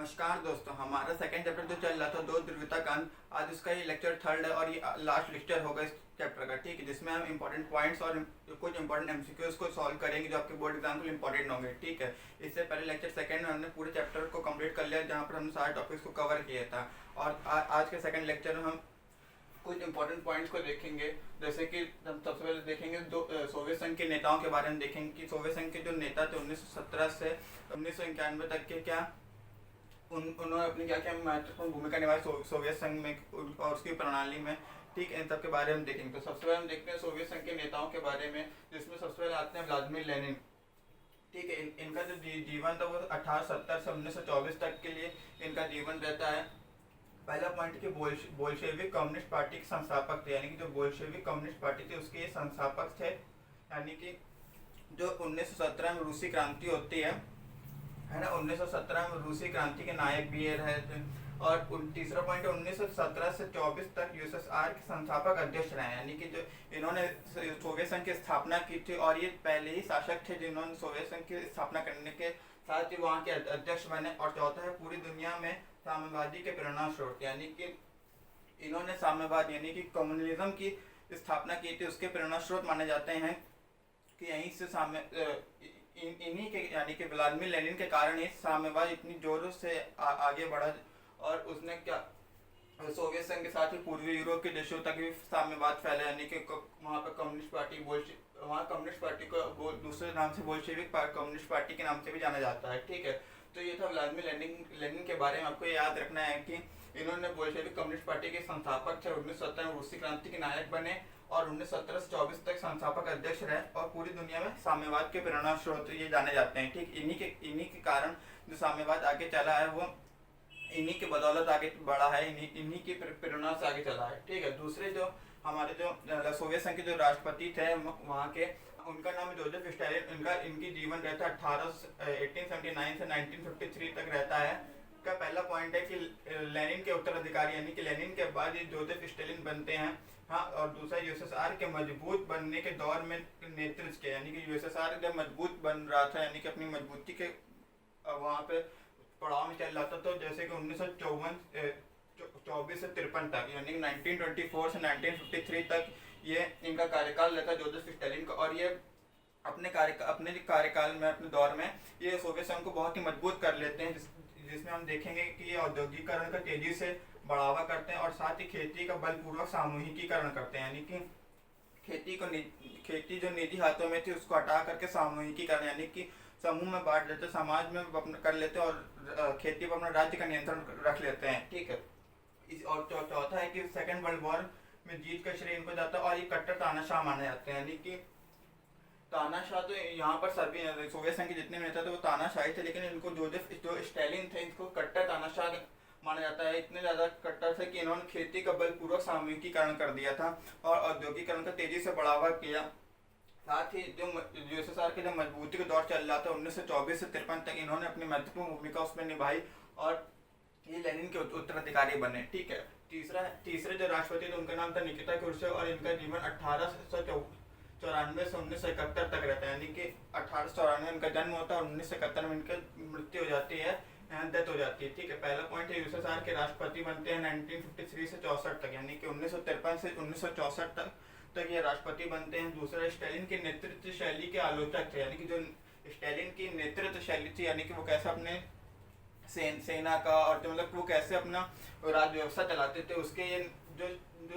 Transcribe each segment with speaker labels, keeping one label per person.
Speaker 1: नमस्कार दोस्तों, हमारा सेकंड चैप्टर जो चल रहा था दो ध्रुविता कांड, आज उसका ये लेक्चर थर्ड है और ये लास्ट लेक्चर होगा इस चैप्टर का। ठीक है, जिसमें हम इंपॉर्टेंट पॉइंट्स और कुछ इंपॉर्टेंट एमसीक्यूज को सॉल्व करेंगे जो आपके बोर्ड एग्जाम के लिए इंपॉर्टेंट होंगे। ठीक है, इससे पहले लेक्चर सेकंड में हमने पूरे चैप्टर को कंप्लीट कर लिया जहाँ पर हमने सारे टॉपिक्स को कवर किया था। और आज के सेकंड लेक्चर में हम कुछ इंपॉर्टेंट पॉइंट्स को देखेंगे। जैसे कि हम सबसे पहले देखेंगे सोवियत संघ के नेताओं के बारे में देखेंगे कि सोवियत संघ के जो नेता थे 1917 से 1991 तक के क्या उन्होंने अपनी क्या क्या महत्वपूर्ण भूमिका निभाई सोवियत संघ में और उसकी प्रणाली में। ठीक है, इन सब के बारे में देखेंगे। तो सबसे पहले हम देखते हैं सोवियत संघ के नेताओं के बारे में, जिसमें सबसे पहले आते हैं व्लादिमीर लेनिन। ठीक है, इनका जो जीवन था वो 1870 से 1924 तक के लिए इनका जीवन रहता है। पहला पॉइंट कि बोल्शेविक कम्युनिस्ट पार्टी के संस्थापक थे, यानी कि जो बोल्शेविक कम्युनिस्ट पार्टी थी उसके ये संस्थापक थे। यानी कि जो 1917 में रूसी क्रांति होती है ना, 1917 में रूसी क्रांति के नायक भी ये रहे थे। और तीसरा पॉइंट है 1917 से 24 तक यूएसएसआर के संस्थापक अध्यक्ष रहे, यानी कि जो इन्होंने सोवियत संघ की स्थापना की थी और ये पहले ही शासक थे जिन्होंने सोवियत संघ की स्थापना करने के साथ ही वहाँ के अध्यक्ष बने। और चौथा है पूरी दुनिया में साम्यवादी के प्रेरणा स्रोत, यानी कि इन्होंने साम्यवाद यानी कि कम्युनिज्म की स्थापना की थी, उसके प्रेरणा स्रोत माने जाते हैं कि यहीं से इन्हीं के यानी कि व्लादिमीर लेनिन के कारण ही साम्यवाद इतनी जोरों से आगे बढ़ा। और उसने क्या सोवियत संघ के साथ ही पूर्वी यूरोप के देशों तक भी साम्यवाद फैला, यानी कि वहाँ पर कम्युनिस्ट पार्टी वहाँ कम्युनिस्ट पार्टी को दूसरे नाम से बोल्शेविक कम्युनिस्ट पार्टी के नाम से भी जाना जाता है। ठीक है, तो ये था व्लादिमीर लेनिन के बारे में। आपको याद रखना है कि इन्होंने बोल्शेविक कम्युनिस्ट पार्टी के संस्थापक थे, 1917 में रूसी क्रांति के नायक बने और 1917 से 24 तक संस्थापक अध्यक्ष रहे और पूरी दुनिया में साम्यवाद के प्रेरणा स्रोत ये जाने जाते हैं। ठीक, इन्हीं के कारण जो साम्यवाद आगे चला है वो इन्हीं के बदौलत आगे बढ़ा है, इन्हीं की प्रेरणा से आगे चला है। ठीक है, दूसरे जो हमारे जो सोवियत संघ के जो राष्ट्रपति थे वहाँ के, उनका नाम जोसेफ स्टालिन। इनकी जीवन रहता है 1879 से 1953 तक रहता है। का पहला पॉइंट है कि लेनिन के उत्तराधिकारी यानी कि लेनिन के बाद ये जोसेफ स्टालिन बनते हैं। हाँ, और दूसरा यूएसएसआर के मजबूत बनने के दौर में नेतृत्व के, यानी कि यूएसएसआर जब मजबूत बन रहा था यानी कि अपनी मजबूती के वहाँ पे पड़ाव में चल रहा था, तो जैसे कि 1924 से 53 तक यानी 1924 से 1953 तक ये इनका कार्यकाल रहता है जोसेफ स्टालिन का। और ये अपने कार्यकाल में अपने दौर में ये सोवियत संघ को बहुत ही मजबूत कर लेते हैं, जिसमें हम देखेंगे कि ये औद्योगिकरण का तेजी से बढ़ावा करते हैं और साथ ही खेती का बलपूर्वक सामूहिकीकरण करते हैं, यानी कि खेती जो निजी हाथों में थी उसको हटा करके सामूहिकीकरण यानी कि समूह में बांट देते, समाज में कर लेते हैं और खेती पर अपना राज्य का नियंत्रण रख लेते हैं। ठीक है, और चौथा है कि सेकेंड वर्ल्ड वॉर में जीत का श्रेय इनको जाता है और ये कट्टर तानाशाह माने जाते हैं, यानी कि तानाशाह तो यहाँ पर सभी सोवियत संघ के जितने नेता थे वो तानाशाही थे, लेकिन इनको जो स्टालिन थे इनको कट्टर तानाशाह माना जाता है। इतने ज़्यादा कट्टर थे कि इन्होंने खेती का बलपूर्वक सामूहिकीकरण कर दिया था और औद्योगिकरण का तेजी से बढ़ावा किया। साथ ही जो यूएसएसआर के जब मजबूती का दौर चल रहा था 1924 से 53 तक इन्होंने अपनी महत्वपूर्ण भूमिका उसमें निभाई और ये लेनिन के उत्तराधिकारी बने। ठीक है, तीसरे जो राष्ट्रपति थे उनका नाम था निकिता क्रुश्चेव और इनका जीवन 1894 से 1971 तक रहता है, यानी कि 1894 में इनका जन्म होता है और 1971 में इनकी मृत्यु हो जाती है, डेथ हो जाती है। ठीक है, पहला पॉइंट है यूएसएसआर के राष्ट्रपति बनते हैं 1953 से 64 तक, यानी कि 1953 से 1964 तक ये राष्ट्रपति बनते हैं। दूसरा स्टालिन की नेतृत्व शैली के आलोचक थे, यानी कि जो स्टालिन की नेतृत्व शैली थी यानी कि वो कैसे अपने सेना का और जो मतलब वो कैसे अपना राज्य व्यवस्था चलाते थे उसके ये जो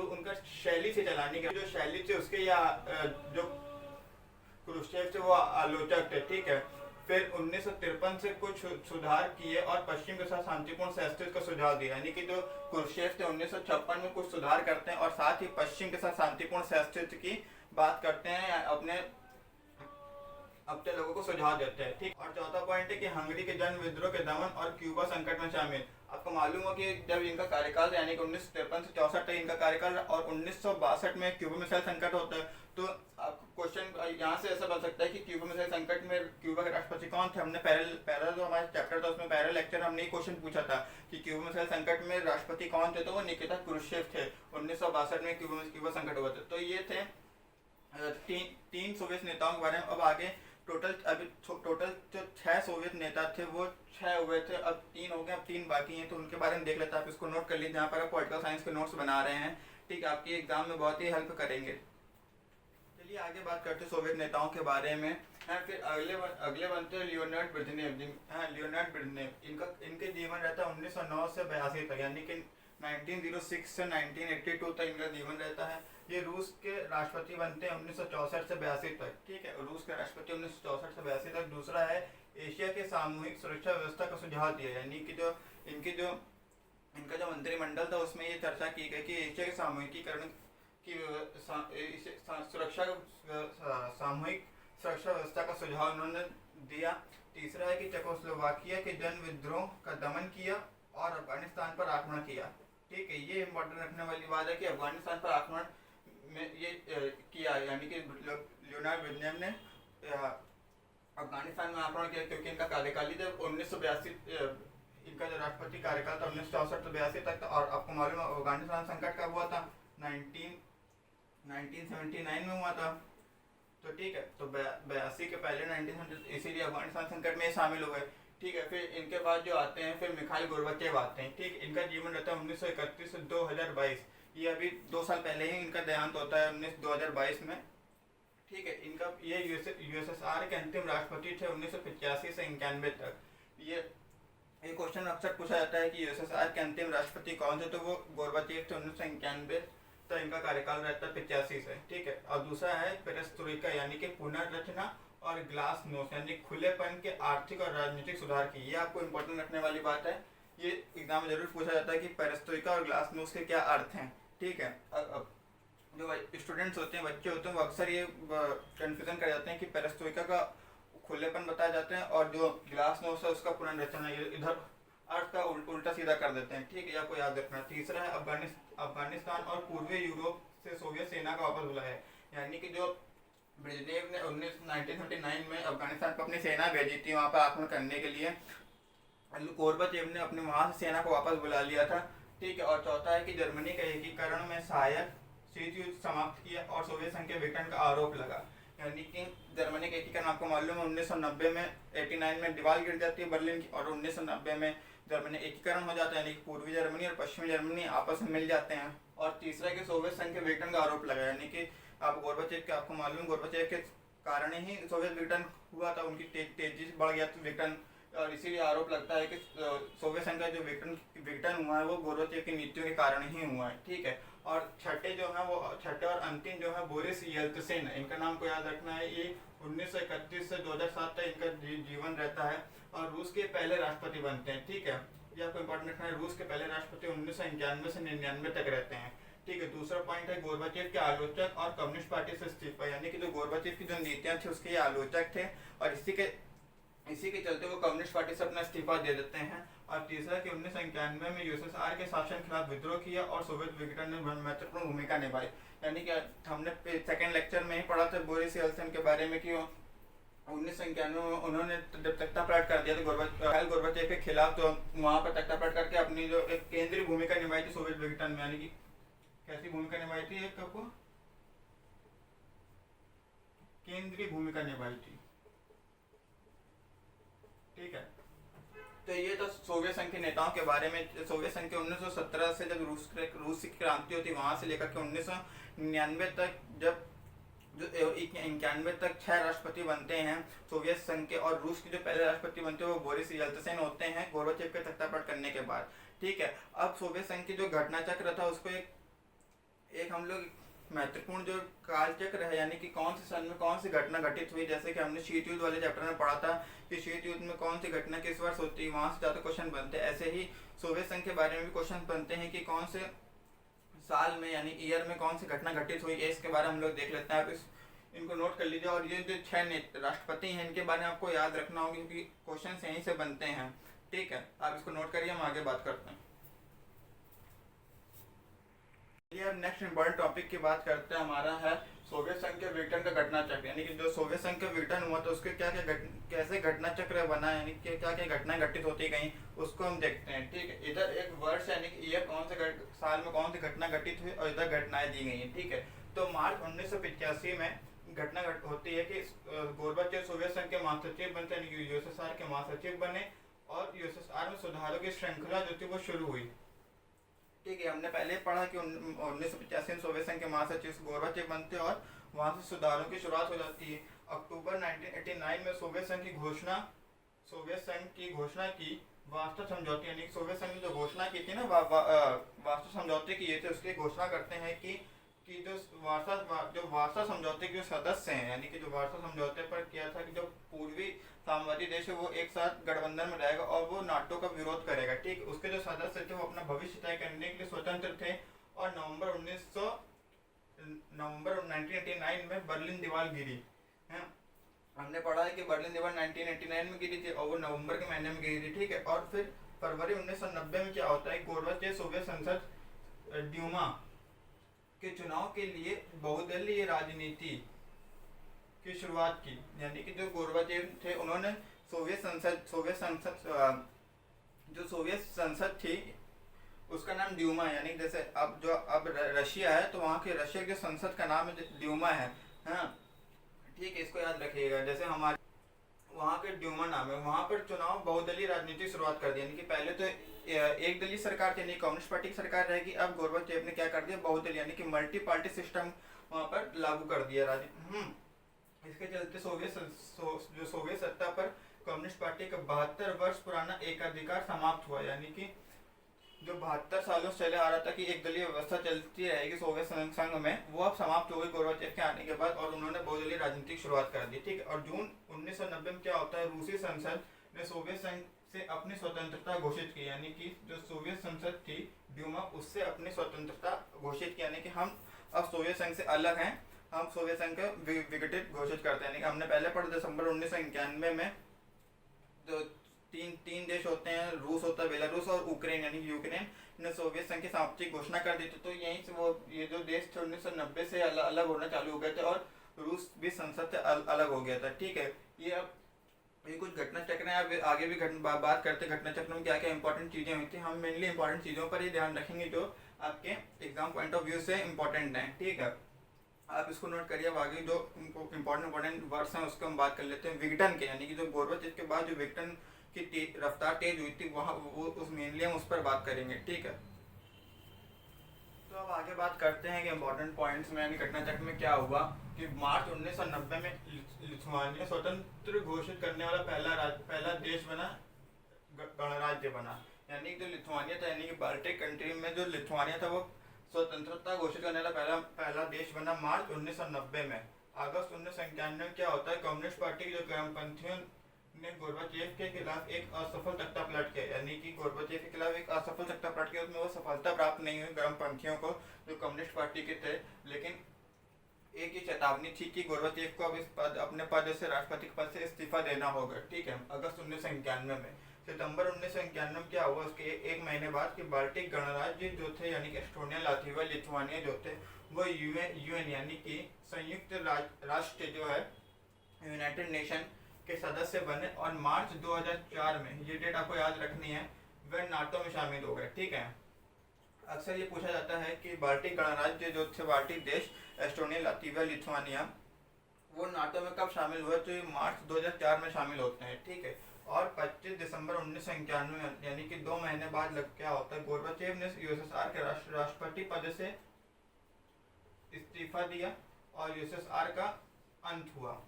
Speaker 1: उनका शैली से चलाने की जो शैली थी उसके या जो क्रुश्चेव थे वो आलोचक थे। ठीक है, फिर 1953 से कुछ सुधार किए और पश्चिम के साथ शांतिपूर्ण सहस्तित्व का सुझाव दिया, यानी कि जो क्रुश्चेव थे 1956 में कुछ सुधार करते हैं और साथ ही पश्चिम के साथ शांतिपूर्ण सहस्तित्व की बात करते हैं, अपने लोगों को सुझाव देते हैं। ठीक, और चौथा पॉइंट है कि हंगरी के जन विद्रोह के दमन और क्यूबा संकट में शामिल। आपको मालूम हो कि जब इनका कार्यकाल यानी कि 1953 से 64 तक इनका कार्यकाल और 1962 में क्यूबा मिसाइल संकट होता है, तो आपको क्वेश्चन यहाँ से ऐसा बन सकता है कि क्यूबा मिसाइल संकट में क्यूबा के राष्ट्रपति कौन थे। हमने पहला जो हमारा चैप्टर था उसमें पहले लेक्चर हमने ये क्वेश्चन पूछा था कि क्यूबा मिसाइल संकट में राष्ट्रपति कौन थे, तो वो निकिता क्रुश्चेव थे। 1962 में क्यूबा संकट हुआ था। तो ये थे तीन सोवियत नेताओं के बारे में। अब आगे टोटल जो 6 सोवियत नेता थे वो 6 हुए थे, अब 3 हो गए, अब 3 बाकी हैं, तो उनके बारे में देख लेते हैं। आप इसको नोट कर लीजिए जहाँ पर आप पॉलिटिकल साइंस के नोट्स बना रहे हैं, ठीक है, आपकी एग्जाम में बहुत ही हेल्प करेंगे। चलिए आगे बात करते हैं सोवियत नेताओं के बारे में। हैं, फिर अगले बनते हैं लियोनार्ड ब्रेजनेव। लियोनार्ड ब्रेजनेव, इनके जीवन रहता है 1909 से 82 तक, यानी कि 1906 से 1982 तक इनका जीवन रहता है। ये रूस के राष्ट्रपति बनते हैं 1964 से 82 तक, ठीक है, रूस के राष्ट्रपति 1964 से 82 तक। दूसरा है एशिया के सामूहिक सुरक्षा व्यवस्था का सुझाव दिया, यानी कि इनका जो मंत्रिमंडल था उसमें ये चर्चा की गई कि एशिया के सामूहिकीकरण की सामूहिक सुरक्षा व्यवस्था का सुझाव उन्होंने दिया। तीसरा है कि चेकोस्लोवाकिया के जन विद्रोह का दमन किया और अफगानिस्तान पर आक्रमण किया, ठीक है, ये इम्पोर्टेंट रखने वाली बात है कि अफगानिस्तान पर आक्रमण में ये किया, यानी कि लियोनार्ड ब्रेजनेव ने अफगानिस्तान में आक्रमण किया, क्योंकि इनका कार्यकाल जब 1982 इनका जो राष्ट्रपति कार्यकाल था 1964 से 82 तक था। और आपको मालूम है अफगानिस्तान संकट कब हुआ था, 1979 में हुआ था, तो ठीक है, तो 82 के पहले 1900, इसीलिए अफगानिस्तान संकट में शामिल हो गए, ठीक है। फिर इनके बाद जो आते हैं फिर मिखाइल गोर्बाचेव आते हैं, ठीक, इनका जीवन रहता है 1931 से 2022, ये अभी 2 साल पहले ही इनका देहांत होता है 2022 में, ठीक है। इनका ये यूएसएसआर के अंतिम राष्ट्रपति थे 1985 से 91 तक। ये क्वेश्चन अक्सर पूछा जाता है कि यूएसएसआर के अंतिम राष्ट्रपति कौन थे, तो वो गोर्बाचेव थे 1991 तक इनका कार्यकाल रहता है 85 से, ठीक है। और दूसरा है पेरेस्ट्रोइका, यानी कि पुनर्रचना और ग्लासनोस्ट, यानी खुलेपन के आर्थिक और राजनीतिक सुधार की, ये आपको इम्पोर्टेंट रखने वाली बात है। ये एग्जाम में जरूर पूछा जाता है कि पेरेस्ट्रोइका और ग्लासनोस्ट के क्या अर्थ हैं, ठीक है। अब जो स्टूडेंट्स होते हैं, बच्चे होते हैं, वो अक्सर ये कन्फ्यूजन कर जाते हैं कि पेरेस्ट्रोइका का खुलेपन बताया जाता है और जो ग्लासनोस्ट है उसका पुनर्रचना, इधर अर्थ का उल्टा सीधा कर देते हैं, ठीक है, आपको याद रखना। तीसरा है अफगानिस्तान और पूर्वी यूरोप से सोवियत सेना का वापस बुलाया, यानी कि जो ब्रेजनेव ने 1939 में अफगानिस्तान पर अपनी सेना भेजी थी वहाँ पर आक्रमण करने के लिए, गोर्बाचेव ने अपने वहाँ से सेना को वापस बुला लिया था, ठीक है। और चौथा है कि जर्मनी के एकीकरण में सहायक शीत युद्ध समाप्त किया और सोवियत संघ के विघटन का आरोप लगा, यानी कि जर्मनी के एकीकरण आपको मालूम है 1990 में 89 में दीवार गिर जाती है बर्लिन की, और 1990 में जर्मनी एकीकरण हो जाता है, यानी कि पूर्वी जर्मनी और पश्चिमी जर्मनी आपस में मिल जाते हैं। और तीसरा कि सोवियत संघ के विघटन का आरोप लगा, यानी कि आप गोर्बाचेव के आपको मालूम, गोर्बाचेव के कारण ही सोवियत विघटन हुआ था, उनकी तेजी से बढ़ गया था विघटन, और इसीलिए आरोप लगता है कि सोवियत संघ का जो विघटन हुआ है वो गोर्बाचेव की नीतियों के कारण ही हुआ है, ठीक है। और छठे और अंतिम जो है बोरिस येल्त्सिन, इनका नाम को याद रखना है। ये 1931 से 2007 तक इनका जीवन रहता है और रूस के पहले राष्ट्रपति बनते हैं, ठीक है, ये आपको इम्पोर्टेंट रखना है। रूस के पहले राष्ट्रपति 1991 से 99 तक रहते हैं, ठीक है। दूसरा पॉइंट है गोर्बाचेव के आलोचक और कम्युनिस्ट पार्टी से इस्तीफा, यानी कि जो गोर्बाचेव की जो नीतियां थी उसके ये आलोचक थे और इसी के चलते वो कम्युनिस्ट पार्टी से अपना इस्तीफा दे देते हैं। और तीसरा कि 1991 में यूएसएसआर के शासन के खिलाफ विद्रोह किया और सोवियत विघटन में महत्वपूर्ण भूमिका निभाई, यानी कि हमने सेकेंड लेक्चर में ही पढ़ा था बोरिस येल्त्सिन के बारे में कि 1991 में उन्होंने जब तख्तापलट कर दिया था गोर्बाचेव के खिलाफ, तो वहाँ पर तख्तापलट करके अपनी जो एक केंद्रीय भूमिका निभाई थी सोवियत विघटन में, यानी कि कैसी भूमिका निभाई थी, एक आपको केंद्रीय भूमिका निभाई थी, ठीक है। तो ये तो सोवियत संघ के नेताओं के बारे में। सोवियत संघ के 1917 से जब रूस की क्रांति होती वहां से लेकर के 1999 तक, जब जो 91 तक 6 राष्ट्रपति बनते हैं सोवियत संघ के, और रूस के जो पहले राष्ट्रपति बनते हैं वो बोरिस येल्त्सिन होते हैं गोर्बाचेव के तख्तापलट करने के बाद, ठीक है। अब सोवियत संघ की जो घटना चक्र था उसको एक हम लोग महत्वपूर्ण जो काल चक्र है, यानी कि कौन से सन में कौन सी घटना घटित हुई, जैसे कि हमने शीत युद्ध वाले चैप्टर में पढ़ा था कि शीत युद्ध में कौन सी घटना किस वर्ष होती है, वहां से ज़्यादा क्वेश्चन बनते हैं। ऐसे ही सोवियत संघ के बारे में भी क्वेश्चन बनते हैं कि कौन से साल में यानी ईयर में कौन सी घटना घटित हुई है, इसके बारे में हम लोग देख लेते हैं। आप इनको नोट कर लीजिए। और ये जो 6 राष्ट्रपति हैं इनके बारे में आपको याद रखना होगा क्योंकि क्वेश्चन यहीं से बनते हैं, ठीक है। आप इसको नोट करिए, हम आगे बात करते हैं। अब नेक्स्ट इंपॉर्टेंट टॉपिक की बात करते हैं, हमारा है सोवियत संघ के विघटन का घटना चक्र, यानी कि जो सोवियत संघ का विघटन हुआ तो उसके कैसे घटना चक्र बना, यानी कि क्या क्या घटनाएं घटित होती गई, उसको हम देखते हैं, ठीक है। इधर एक वर्ष यानी कि ईयर कौन से साल में कौन सी घटना घटित हुई और इधर घटनाएं दी गई हैं, ठीक है। तो मार्च 1985 में घटना होती है कि गोरबाचेव सोवियत संघ के महासचिव बनते हैं, यूएसएसआर के महासचिव बने और यूएसएसआर में सुधारों की श्रृंखला जो थी वो शुरू हुई। ठीक है, हमने पहले पढ़ा कि 1985 में सोवियत संघ के महासचिव गोरबाचेव बनते और वहां से सुधारों की शुरुआत हो जाती है। अक्टूबर 1989 में सोवियत संघ की घोषणा की वार्ता समझौते, यानी सोवियत संघ ने जो घोषणा की थी ना, वार्ता समझौते किए थे, उसकी घोषणा करते हैं कि जो वार्ता समझौते के जो सदस्य हैं, यानी कि जो वार्ता समझौते पर किया था कि जो पूर्वी साम्राज्य देश है वो एक साथ गठबंधन में रहेगा और वो नाटो का विरोध करेगा। ठीक, उसके जो सदस्य थे वो अपना भविष्य तय करने के लिए स्वतंत्र थे और नवंबर 1989 में बर्लिन दीवार गिरी है। हमने पढ़ा है कि बर्लिन दीवार 1989 में गिरी थी और वो नवंबर के महीने में गिरी थी। ठीक है, और फिर फरवरी 1990 में क्या होता है, गोरबाचेव सोवियत संसद ड्यूमा के चुनाव के लिए बहुदलीय राजनीति की शुरुआत की। यानी कि जो गोरबाचेव थे उन्होंने जो सोवियत संसद थी उसका नाम ड्यूमा, यानी जैसे अब रशिया है तो वहाँ के रशिया के संसद का नाम ड्यूमा है। हाँ ठीक है, इसको याद रखिएगा। जैसे हमारे वहाँ के ड्यूमा नाम है, वहाँ पर चुनाव बहुदलीय राजनीति शुरुआत कर दी। यानी कि पहले तो एक दलीय सरकार थी, यानी कम्युनिस्ट पार्टी की सरकार रहेगी। अब गोरबाचेव ने क्या कर दिया, बहुदलीय यानी कि मल्टी पार्टी सिस्टम वहाँ पर लागू कर दिया इसके चलते जो सोवियत सत्ता पर कम्युनिस्ट पार्टी का 72 वर्ष पुराना एकाधिकार समाप्त हुआ। यानी कि जो 72 सालों से चले आ रहा था कि एक दलीय व्यवस्था चलती रहेगी सोवियत संघ में, वो अब समाप्त हो गई गोरबाचेव के आने के बाद और उन्होंने बहुदलीय राजनीति की शुरुआत कर दी। ठीक है, और जून 1990 में क्या होता है, रूसी संसद ने सोवियत संघ से अपनी स्वतंत्रता घोषित की। यानी कि जो सोवियत संसद थी ड्यूमा, उससे अपनी स्वतंत्रता घोषित की, यानी कि हम अब सोवियत संघ से अलग हैं, हम सोवियत संघ को विघटित घोषित करते हैं। यानी कि हमने पहले पढ़ा दिसंबर 1991 में जो तीन देश होते हैं, रूस होता है, बेलारूस और यूक्रेन, यानी कि यूक्रेन ने सोवियत संघ की समाप्ति की घोषणा कर दी थी। तो यहीं से ये जो देश थे 1990 से अलग होना चालू हो गए थे और रूस भी संसद से अलग हो गया था। ठीक है, ये कुछ घटना चक्र है। अब आगे भी बात करते हैं घटना चक्र में क्या क्या इंपॉर्टेंट चीजें हुई थी। हम मेनली इंपॉर्टेंट चीजों पर ही ध्यान रखेंगे जो आपके एग्जाम पॉइंट ऑफ व्यू से इंपॉर्टेंट है। ठीक है, आप इसको नोट करिए। अब आगे जो इंपॉर्टेंट वर्ड्स हैं उसको हम बात कर लेते हैं विघटन के, यानी कि जो गोरबाचेव के बाद जो विघटन की रफ्तार तेज हुई थी वहाँ उस मेनली हम उस पर बात करेंगे। ठीक है, तो अब आगे बात करते हैं कि इंपॉर्टेंट पॉइंट्स में, यानी घटना चक्र में क्या हुआ कि मार्च 1990 में लिथुआनिया स्वतंत्र घोषित करने वाला पहला देश बना, गणराज्य बना। यानी कि जो लिथुआनिया था, यानी कि बाल्टिक कंट्री में जो लिथुआनिया था वो स्वतंत्रता घोषित करने वाला पहला देश बना मार्च 1990 में। अगस्त 1991 में क्या होता है, कम्युनिस्ट पार्टी के जो चरमपंथियों ने गोरबाचेव के खिलाफ एक असफल तख्ता पलट किया। यानी कि गोरबाचेव के खिलाफ एक असफल तख्ता पलट किया, उसमें वो सफलता प्राप्त नहीं हुई चरमपंथियों को जो कम्युनिस्ट पार्टी के थे। लेकिन एक ही चेतावनी थी कि गोरबाचेव को अब अपने पद से, राष्ट्रपति पद से इस्तीफा देना होगा। ठीक है, अगस्त 1991 में। सितंबर 1991 में क्या हुआ, उसके एक महीने बाद कि बाल्टिक गणराज्य जो थे, यानी कि एस्टोनिया, लातविया, लिथुआनिया जो थे, वो यूएन यानी कि संयुक्त राष्ट्र जो है, यूनाइटेड नेशन के सदस्य बने और मार्च 2004 में, ये डेट आपको याद रखनी है, वह नाटो में शामिल हो गए। ठीक है, अक्सर ये पूछा जाता है कि बाल्टिक गणराज्य जो थे, बाल्टिक देश एस्टोनिया, लातविया, लिथुआनिया, वो नाटो में कब शामिल हुए, तो ये मार्च 2004 में शामिल होते हैं। ठीक है, और 25 दिसंबर 1991 में, यानी कि 2 महीने बाद क्या होता है, गोरबाचेव ने यूएसएसआर के राष्ट्रपति पद से इस्तीफा दिया और यूएसएसआर का अंत हुआ।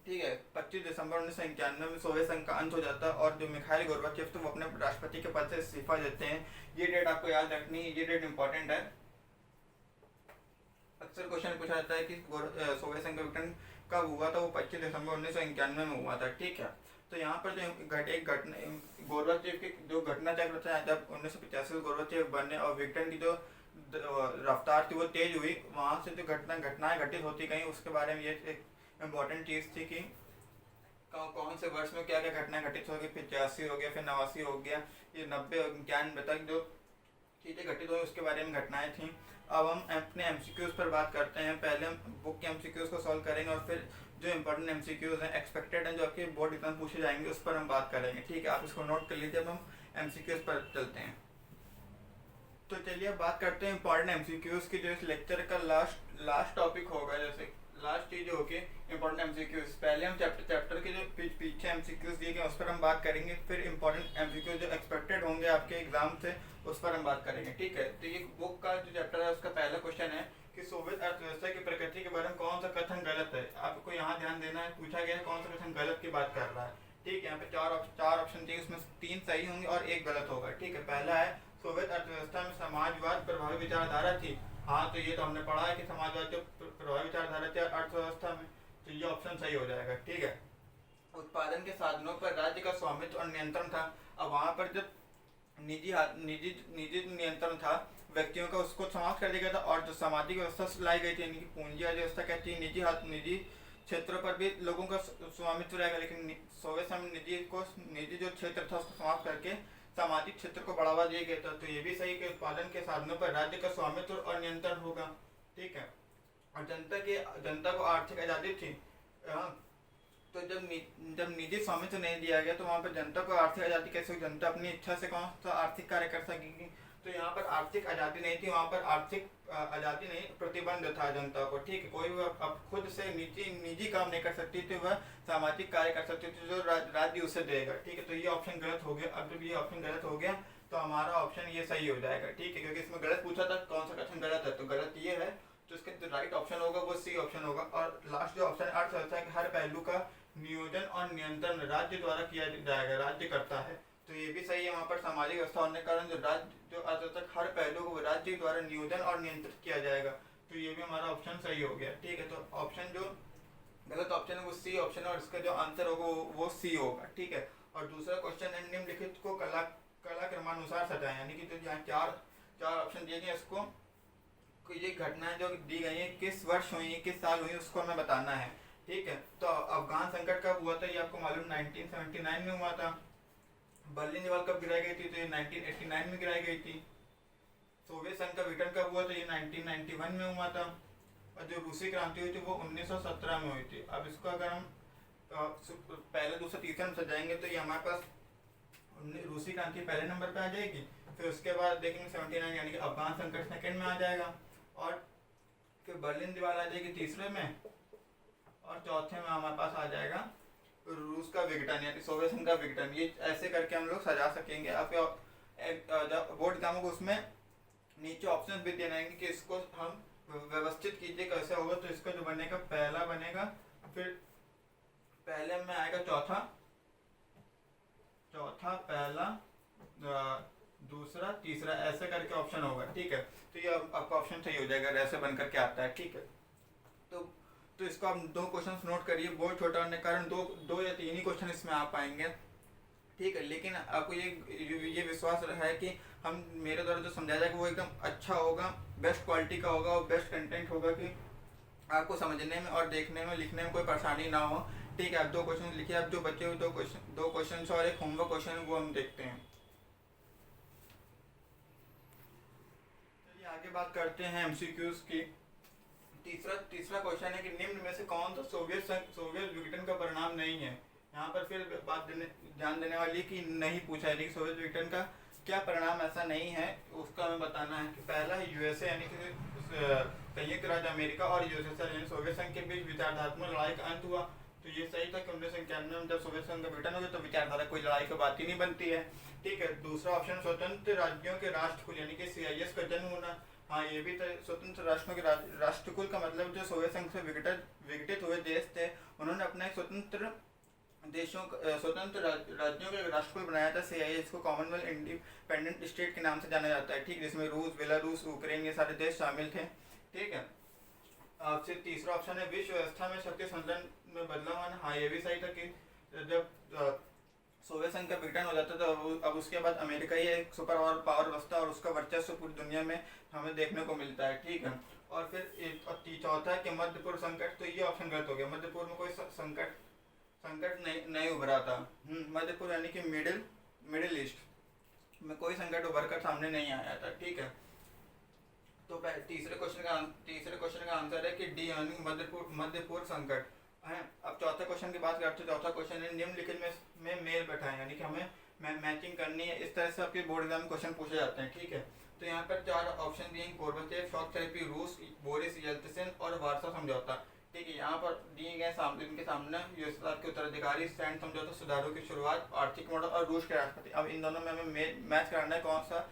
Speaker 1: ठीक है, 25 दिसंबर 1991 में सोवियत संघ का अंत हो जाता है और जो मिखाइल गोरबाचेव थे वो अपने राष्ट्रपति के पद से इस्तीफा देते हैं। ये डेट आपको याद रखनी है, ये डेट इंपॉर्टेंट है। अक्सर क्वेश्चन पूछा जाता है कि सोवियत संघ का विघटन कब हुआ था, वो 25 दिसंबर 1991 में हुआ था। ठीक है, तो यहाँ पर जो गोरबाचेव की जो घटना चक्र था, जब 1985 में गोरबाचेव बने और विघटन की जो रफ्तार थी वो तेज हुई, वहाँ से जो घटनाएं घटित होती गई उसके बारे में ये एक इम्पॉर्टेंट चीज़ थी कि कौन से वर्ष में क्या क्या घटनाएं घटित हो गई। 85 हो गया, फिर 89 हो गया, ये 90 91 तक जो चीज़ें घटित हुई उसके बारे में घटनाएं थी। अब हम अपने एमसीक्यूज पर बात करते हैं। पहले हम बुक के एमसीक्यूज को सॉल्व करेंगे और फिर जो इंपॉर्टेंट एमसीक्यूज हैं, एक्सपेक्टेड हैं, जो आपके बोर्ड एग्जाम पूछे जाएंगे, उस पर हम बात करेंगे। ठीक है, आप इसको नोट कर लीजिए। अब हम एमसीक्यूज पर चलते हैं। तो चलिए अब बात करते हैं इंपॉर्टेंट एमसीक्यूज की, जो इस लेक्चर का लास्ट टॉपिक होगा। जैसे लास्ट चीज होगी इंपॉर्टेंट एमसीक्यूज। पहले हम चैप्टर के जो पीछे एमसीक्यूज दिए गए उस पर हम बात करेंगे, फिर इंपॉर्टेंट एमसीक्यूज जो एक्सपेक्टेड होंगे आपके एग्जाम से उस पर हम बात करेंगे, ठीक है। तो ये बुक का जो चैप्टर है उसका पहला क्वेश्चन है कि सोवियत अर्थव्यवस्था की प्रकृति के बारे में कौन सा कथन गलत है। आपको यहाँ ध्यान देना है, पूछा गया है कौन सा कथन गलत की बात कर रहा है, ठीक है। यहाँ पे चार ऑप्शन दिए, उसमें 3 सही होंगे और 1 गलत होगा, ठीक है। पहला है सोवियत अर्थव्यवस्था में समाजवाद प्रभावी विचारधारा थी। हाँ, तो ये तो हमने पढ़ा है कि समाजवाद जो प्रभावी विचारधारा थी अर्थव्यवस्था में, तो ये ऑप्शन सही हो जाएगा, ठीक है। उत्पादन के साधनों पर राज्य का स्वामित्व और नियंत्रण था। अब वहाँ पर जब निजी नियंत्रण था व्यक्तियों का, उसको समाप्त कर दिया गया था। और जो सामाजिक व्यवस्था लाई गई थी, यानी कि पूंजी व्यवस्था कहती है, निजी क्षेत्रों पर भी लोगों का स्वामित्व रहेगा, लेकिन सोवियत संघ निजी जो क्षेत्र था उसको समाप्त करके सामाजिक क्षेत्र को बढ़ावा दिया गया था। तो ये भी सही कि उत्पादन के साधनों पर राज्य का स्वामित्व और नियंत्रण होगा, ठीक है। और जनता को आर्थिक आज़ादी थी। तो जब निजी स्वामित्व नहीं दिया गया तो वहाँ पर जनता को आर्थिक आज़ादी कैसे होगी? जनता अपनी इच्छा से कौन सा आर्थिक कार्य कर सकेगी? तो यहाँ पर आर्थिक आज़ादी नहीं थी, वहाँ पर आर्थिक आज़ादी नहीं, प्रतिबंध था जनता को, ठीक है। कोई भी अब खुद से निजी काम नहीं कर सकती थी, वह सामाजिक कार्य कर सकती थी जो राज्य उसे देगा, ठीक है। तो ये ऑप्शन गलत हो गया। अब जब ये ऑप्शन गलत हो गया तो हमारा ऑप्शन ये सही हो जाएगा, ठीक है, क्योंकि इसमें गलत पूछा था कौन सा कथन गलत है, तो गलत ये है, तो इसका जो राइट ऑप्शन होगा वो सी ऑप्शन होगा। और लास्ट जो ऑप्शन अर्थव्यवस्था के हर पहलू का नियोजन और नियंत्रण राज्य द्वारा किया जाएगा, राज्य करता है, तो ये भी सही है। वहाँ पर सामाजिक व्यवस्था होने के कारण जो अर्थव्यवस्था हर पहलू को राज्य द्वारा नियोजन और नियंत्रित किया जाएगा, तो ये भी हमारा ऑप्शन सही हो गया, ठीक है। तो ऑप्शन जो गलत ऑप्शन है वो सी ऑप्शन है और इसका जो आंसर होगा वो सी होगा, ठीक है। और दूसरा क्वेश्चन है निम्नलिखित को कला क्रमानुसार सजाएं, यानी कि जो यहाँ चार ऑप्शन दिए गए इसको ये घटनाएं जो दी गई है किस वर्ष हुई, किस साल हुई, उसको हमें बताना है, ठीक है। तो अफगान संकट कब हुआ था ये आपको मालूम, 1979 में हुआ था। बर्लिन दीवार कब गिराई गई थी? तो ये 1989 में गिराई गई थी। सोवियत संघ का विघटन कब हुआ? तो ये 1991 में हुआ था। और जो रूसी क्रांति हुई थी वो 1917 में हुई थी। अब इसको अगर हम पहले दूसरे तीसरे में सजाएंगे तो ये हमारे पास रूसी क्रांति पहले नंबर पे आ जाएगी, फिर उसके बाद देखेंगे 79 यानी कि अफगान संकट सेकंड में आ जाएगा, और फिर बर्लिन दीवार आ जाएगी तीसरे में, और चौथे में हमारे पास आ जाएगा रूस का विघटन यानी सोवियत संघ का विघटन। ये ऐसे करके हम लोग सजा सकेंगे। आपके बोर्ड एग्जामों को उसमें नीचे ऑप्शन भी देना है कि इसको हम व्यवस्थित कीजिए कैसे होगा। तो इसका जो बनेगा पहला बनेगा, फिर पहले में आएगा चौथा, पहला, दूसरा, तीसरा, ऐसे करके ऑप्शन होगा, ठीक है। तो ये आपका ऑप्शन सही हो जाएगा, ऐसे बन करके आता है, ठीक है। तो इसको आप 2 क्वेश्चन नोट करिए। बोर्ड छोटा होने के कारण दो या 3 ही क्वेश्चन इसमें आ पाएंगे, ठीक है। लेकिन आपको ये विश्वास है कि हम मेरे द्वारा जो समझाया जाएगा वो एकदम अच्छा होगा, बेस्ट क्वालिटी का होगा और बेस्ट कंटेंट होगा कि आपको समझने में और देखने में लिखने में कोई परेशानी ना हो, ठीक है। आप 2 क्वेश्चन लिखिए। आप जो बचे हुए 2 क्वेश्चन और एक होमवर्क क्वेश्चन वो हम देखते हैं। चलिए आगे बात करते हैं एमसीक्यूज की। तीसरा क्वेश्चन है कि निम्न में से कौन सा सोवियत विघटन का परिणाम नहीं है। यहाँ पर फिर ध्यान देने वाली कि नहीं पूछा है कि सोवियत विघटन का क्या परिणाम ऐसा नहीं है, उसका हमें बताना है। कि पहला है यूएसए यानी कि संयुक्त राज्य अमेरिका और यूएसएसआर यानी सोवियत संघ के बीच विचारधात्मक लड़ाई का अंत हुआ। तो ये सही था कि 1991 में जब सोवियत संघ का विघटन हो गया तो विचारधारा कोई लड़ाई की बात ही नहीं बनती है, ठीक है। दूसरा ऑप्शन स्वतंत्र राज्यों के राष्ट्रकुल यानी कि CIS का जन्म होना। हाँ, ये भी था। स्वतंत्र राष्ट्रों के राष्ट्रकुल का मतलब जो सोवियत संघ से विघटित हुए देश थे उन्होंने अपना एक स्वतंत्र राज्यों के राष्ट्रकुल बनाया था। CIS को कॉमनवेल्थ इंडिपेंडेंट स्टेट के नाम से जाना जाता है, ठीक, जिसमें रूस, बेलारूस, यूक्रेन ये सारे देश शामिल थे, ठीक है। आपसे तीसरा ऑप्शन है विश्व व्यवस्था में शक्ति संतुलन में बदलाव आना। हाँ, ये भी सही था कि जब सोवियत संघ का विघटन हो जाता था अब उसके बाद अमेरिका ही एक सुपर पावर बसता और उसका वर्चस्व पूरी दुनिया में हमें देखने को मिलता है, ठीक है। और फिर चौथा है कि मध्य पूर्व संकट। तो ये ऑप्शन गलत हो गया। मध्य पूर्व में कोई संकट नहीं उभरा था। मध्य पूर्व यानी कि मिडिल ईस्ट में कोई संकट उभर कर सामने नहीं आया था, ठीक है। तो तीसरे क्वेश्चन का आंसर है कि डी यानी मध्य पूर्व संकट है। अब चौथा क्वेश्चन की बात करते हैं। चौथा क्वेश्चन है निम्नलिखित में मेल बैठाएं यानी कि हमें मैचिंग करनी है। इस तरह से आपके बोर्ड एग्जाम में क्वेश्चन पूछे जाते हैं, ठीक है। तो यहाँ पर 4 ऑप्शन दिए, गोर्बाचेव, शॉक थेरेपी, रूस, बोरिस येल्त्सिन और वार्सा समझौता। ठीक है, यहाँ पर दिए गए सामने इनके सामने यूएसएसआर के उत्तराधिकारी, सैंड समझौता, सुधारों की शुरुआत, आर्थिक मॉडल और रूस के राष्ट्रपति। अब इन दोनों में हमें मैच करना है कौन सा,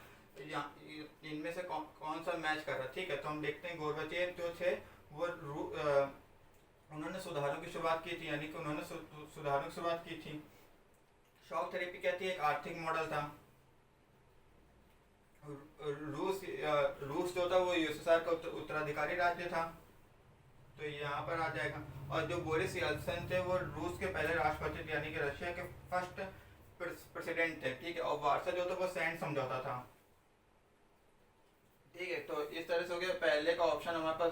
Speaker 1: इनमें से कौन सा मैच कर रहा है। ठीक है, तो हम देखते हैं गोर्बाचेव जो थे वो उन्होंने सुधारों की शुरुआत की थी, यानी कि उन्होंने सुधारों की शुरुआत की थी। शॉक थेरेपी क्या थी, एक आर्थिक मॉडल था। रूस जो था वो यूएसएसआर का उत्तराधिकारी राज्य था, तो यहाँ पर आ जाएगा। और जो बोरिस येल्त्सिन थे वो रूस के पहले राष्ट्रपति थे, यानी कि रशिया के फर्स्ट प्रेसिडेंट थे। ठीक है, और वार्सा जो था वो सैंड समझौता था। ठीक है, तो इस तरह से हो गया, पहले का ऑप्शन हमारे पास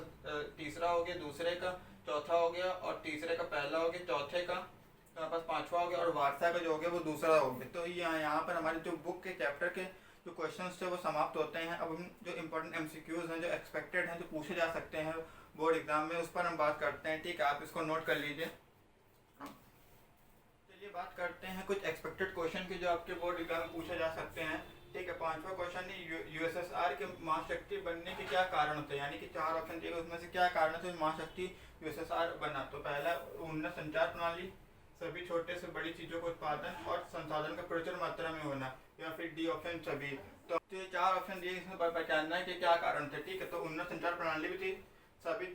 Speaker 1: तीसरा हो गया, दूसरे का चौथा हो गया, और तीसरे का पहला हो गया, चौथे का तो हमारे पास पांचवा हो गया, और वार्सा का जो हो गया वो दूसरा हो गया। तो यहाँ पर हमारे जो बुक के चैप्टर के जो क्वेश्चंस थे वो समाप्त होते हैं। अब हम जो इंपॉर्टेंट एमसीक्यूज हैं, जो एक्सपेक्टेड हैं, जो पूछे जा सकते हैं बोर्ड एग्जाम में, उस पर हम बात करते हैं। ठीक है, आप इसको नोट कर लीजिए। चलिए बात करते हैं कुछ एक्सपेक्टेड क्वेश्चन की जो आपके बोर्ड एग्जाम में पूछे जा सकते हैं। ठीक है, पांचवा क्वेश्चन है यूएसएसआर के महाशक्ति बनने के क्या कारण थे, यानी कि 4 ऑप्शन दिए, उसमें से क्या कारण थे महाशक्ति यूएसएसआर बना। तो पहला उन्नत संचार प्रणाली, सभी छोटे से बड़ी चीजों का उत्पादन और संसाधन का प्रचुर मात्रा में होना, या फिर डी ऑप्शन सभी। तो ये 4 ऑप्शन दिए, इसमें पहचानना है कि क्या कारण थे। ठीक है, तो उन्नत संचार प्रणाली भी थी, सभी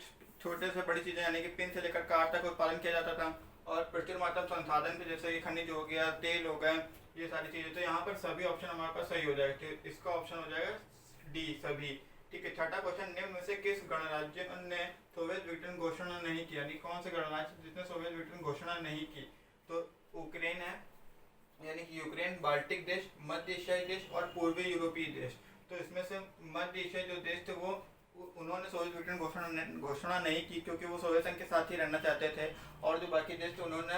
Speaker 1: छोटे से बड़ी चीजें यानी कि पिन से लेकर कार तक उत्पादन किया जाता था, और प्रचुर मात्रा में संसाधन भी, जैसे कि खनिज हो गया, तेल हो गए, ये सारी चीजें। तो यहाँ पर सभी ऑप्शन हमारे पास सही हो जाएगा, तो इसका ऑप्शन हो जाएगा डी सभी। ठीक है, छठा क्वेश्चन, निम्न में से किस गणराज्य ने सोवियत यूनियन घोषणा नहीं की, यानी कौन से गणराज्य जिसने सोवियत यूनियन घोषणा नहीं की। तो यूक्रेन है, यानी कि यूक्रेन, बाल्टिक देश, मध्य एशियाई देश और पूर्वी यूरोपीय देश। तो इसमें से मध्य एशियाई जो देश थे वो उन्होंने सोवियत यूनियन घोषणा नहीं की, क्योंकि वो सोवियत संघ के साथ ही रहना चाहते थे, और जो बाकी देश थे उन्होंने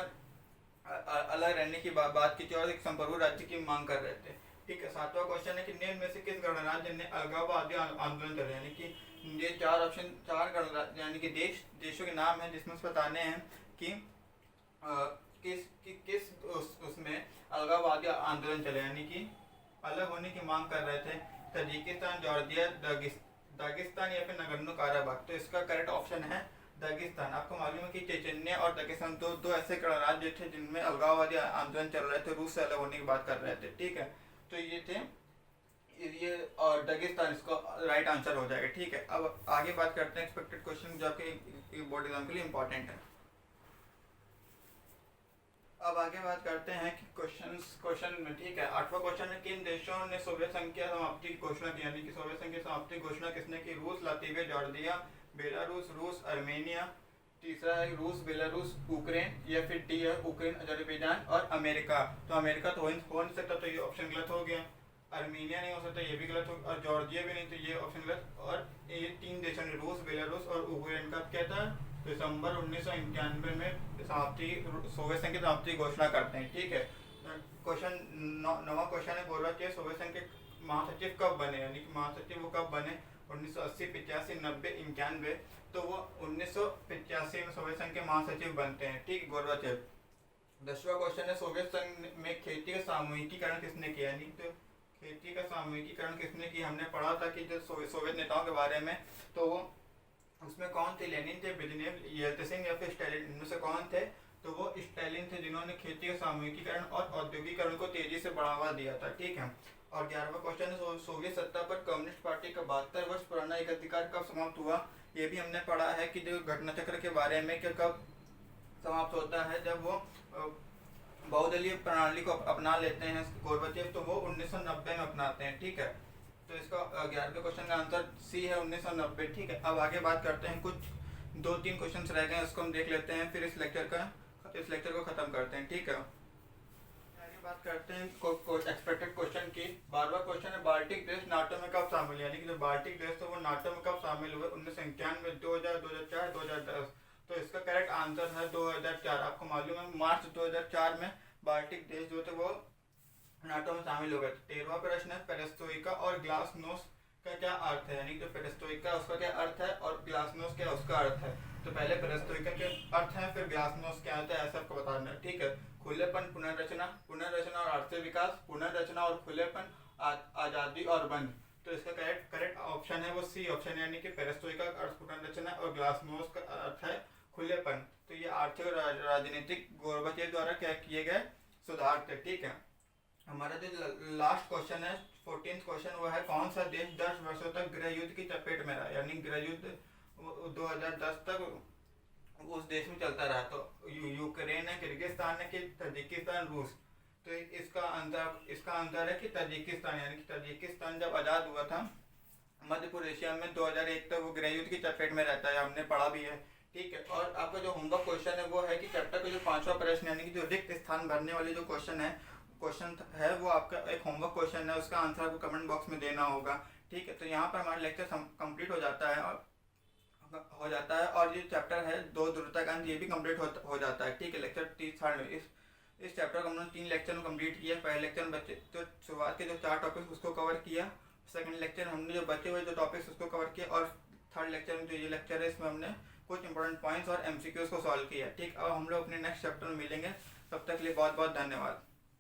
Speaker 1: अलग रहने की बात की थी और एक संप्रभु राज्य की मांग कर रहे थे। ठीक है, सातवां क्वेश्चन है कि निम्न में से किस गणराज्य ने अलगाववादी आंदोलन चले, यानी कि ये 4 ऑप्शन, 4 गणराज्य यानी कि देशों के नाम हैं, जिसमें से बताने हैं कि किस उसमें अलगाववादी आंदोलन चले, यानी कि अलग होने की मांग कर रहे थे। तजिकिस्तान, जॉर्जिया, दागिस्तान या फिर नगर्नो काराबाग। तो इसका करेक्ट ऑप्शन है दागिस्तान। आपको मालूम है कि चेचन्या और दागिस्तान दो ऐसे गणराज्य थे जिनमें अलगाववादी आंदोलन चल रहे थे, रूस से अलग होने की बात कर रहे थे। ठीक है, तो ये थे ये, और दागिस्तान इसको राइट आंसर हो जाएगा। ठीक है, अब आगे बात करते हैं एक्सपेक्टेड क्वेश्चन जो आपके बोर्ड एग्जाम के लिए इंपॉर्टेंट है। अब आगे बात करते हैं कि क्वेश्चन में। ठीक है, 8वां क्वेश्चन है, किन देशों ने सोवियत संघ की समाप्ति की घोषणा की, यानी कि सोवियत संघ की समाप्ति की घोषणा किसने की। रूस, लातविया, जॉर्जिया, बेलारूस, रूस, अर्मेनिया। तीसरा है रूस, बेलारूस, यूक्रेन, या फिर डी है यूक्रेन, अजरबैजान और अमेरिका। तो अमेरिका तो हो नहीं सकता, तो ये ऑप्शन गलत हो गया। अर्मेनिया नहीं हो सकता, ये भी गलत हो, और जॉर्जिया भी नहीं, तो ये ऑप्शन गलत। और ये 3 देशों ने, रूस, बेलारूस और यूक्रेन का क्या था, दिसंबर 1991 में समाप्ति, सोवियत संघ की समाप्ति घोषणा करते हैं। ठीक है, क्वेश्चन 9वां क्वेश्चन है, गोर्बाचेव सोवियत संघ के महासचिव कब बने, यानी कि महासचिव वो कब बने, 1980, 85, 90, 91। तो वो 1985 में सोवियत संघ के महासचिव बनते हैं। ठीक, गोर्बाचेव। 10वां क्वेश्चन है, सोवियत संघ में खेती का सामूहिकीकरण किसने किया, यानी तो खेती का सामूहिकीकरण किसने किया। हमने पढ़ा था कि जो सोवियत नेताओं के बारे में, तो वो उसमें कौन थे, लेनिन थे, ब्रेजनेव, येल्त्सिन या फिर स्टालिन, इनमें से कौन थे। तो वो स्टालिन थे, जिन्होंने खेती का सामूहिकीकरण और औद्योगिकरण को तेजी से बढ़ावा दिया था। ठीक है, और 11वां क्वेश्चन है, सोवियत सत्ता पर कम्युनिस्ट पार्टी का 72 वर्ष पुराना एकाधिकार कब समाप्त हुआ। ये भी हमने पढ़ा है कि जो घटना चक्र के बारे में, कि कब समाप्त होता है, जब वो बहुदलीय प्रणाली को अपना लेते हैं गोर्बाचेव, तो वो 1990 में अपनाते हैं। ठीक है, तो इसका 11वें क्वेश्चन का आंसर सी है, 1990। ठीक है, अब आगे बात करते हैं, कुछ 2-3 क्वेश्चन रह गए, उसको हम देख लेते हैं, फिर इस लेक्चर को खत्म करते हैं। ठीक है, आगे बात करते हैं एक्सपेक्टेड क्वेश्चन की। 12वां क्वेश्चन है, बाल्टिक देश नाटो में कब शामिल हुए, यानी कि जो बाल्टिक देश थे वो नाटो में कब शामिल हुए, 1991, 2000, 2004, 2010। तो इसका करेक्ट आंसर है 2004। आपको मालूम है मार्च 2004 में बाल्टिक देश जो थे वो नाटो में शामिल हो गए थे। 13वां प्रश्न है, पेरेस्ट्रोइका और ग्लासनोस्ट का क्या अर्थ है, यानी जो पेरेस्ट्रोइका उसका क्या अर्थ है और ग्लासनोस्ट क्या उसका अर्थ है। तो पहले पेरेस्ट्रोइका के अर्थ है, फिर ग्लासनोस्ट क्या होता है, ऐसा आपको बताना है। ठीक है, खुलेपन, पुनर्रचना और आर्थिक विकास, पुनर्रचना और खुलेपन, आजादी और बंद। तो इसका करेक्ट ऑप्शन है वो सी ऑप्शन है, यानी कि पेरेस्ट्रोइका का अर्थ पुनर्रचना और ग्लासनोस्ट का अर्थ है खुलेपन। तो ये आर्थिक और राजनीतिक गोरबचेव द्वारा क्या किए गए सुधार थे। ठीक है, हमारा जो लास्ट क्वेश्चन है 14th क्वेश्चन, वो है कौन सा देश 10 वर्षों तक गृह युद्ध की चपेट में रहा, यानी गृह युद्ध 2010 तक उस देश में चलता रहा। तो यूक्रेन है, किर्गिस्तान है कि तजिकिस्तान, रूस। तो इसका अंतर है कि तजिकिस्तान, यानी कि तजिकिस्तान जब आज़ाद हुआ था मध्य पूर्व एशिया में 2001 तक वो गृह युद्ध की चपेट में रहता है, हमने पढ़ा भी है। ठीक है, और आपका जो होमवर्क क्वेश्चन है वो है कि चैप्टर का जो 5वां प्रश्न, यानी कि जो रिक्त स्थान भरने वाले जो क्वेश्चन है वो आपका एक होमवर्क क्वेश्चन है, उसका आंसर आपको कमेंट बॉक्स में देना होगा। ठीक है, तो यहाँ पर हमारा लेक्चर कंप्लीट हो जाता है और ये चैप्टर है 2 द्रुतकांत, ये भी कंप्लीट हो जाता है। ठीक है, लेक्चर 30 इस चैप्टर को हमने 3 लेक्चर में कंप्लीट किया। पहले लेक्चर में बच्चे तो शुरुआत के जो 4 टॉपिक्स उसको कवर किया, सेकंड लेक्चर हमने जो बचे हुए जो टॉपिक्स उसको कवर किया, और थर्ड लेक्चर में जो ये लेक्चर है इसमें हमने कुछ इंपॉर्टेंट पॉइंट्स और एमसीक्यूज को सॉल्व किया। ठीक, अब हम लोग अपने नेक्स्ट चैप्टर में मिलेंगे, तब तक के लिए बहुत बहुत धन्यवाद।